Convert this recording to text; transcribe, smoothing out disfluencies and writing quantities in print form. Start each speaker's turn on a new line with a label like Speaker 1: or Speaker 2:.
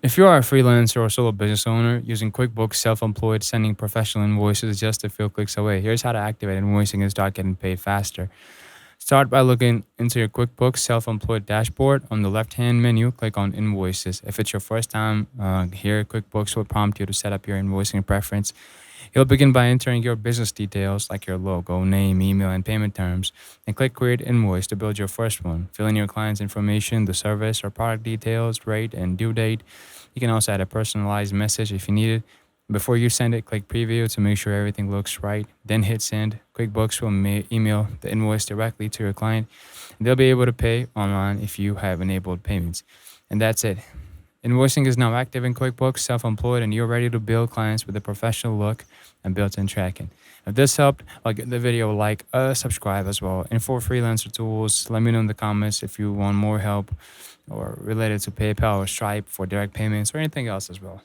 Speaker 1: If you are a freelancer or solo business owner using QuickBooks Self-Employed, sending professional invoices just a few clicks away, here's how to activate invoicing and start getting paid faster. Start by looking into your QuickBooks Self-Employed dashboard. On the left-hand menu, click on Invoices. If it's your first time here, QuickBooks will prompt you to set up your invoicing preference. You'll begin by entering your business details like your logo, name, email, and payment terms, and click Create Invoice to build your first one. Fill in your client's information, the service or product details, rate, and due date. You can also add a personalized message if you need it. Before you send it, click Preview to make sure everything looks right. Then hit Send. QuickBooks will email the invoice directly to your client. They'll be able to pay online if you have enabled payments. And that's it. Invoicing is now active in QuickBooks Self-Employed, and you're ready to bill clients with a professional look and built-in tracking. If this helped, give the video a like, subscribe as well. And for freelancer tools, let me know in the comments if you want more help or related to PayPal or Stripe for direct payments or anything else as well.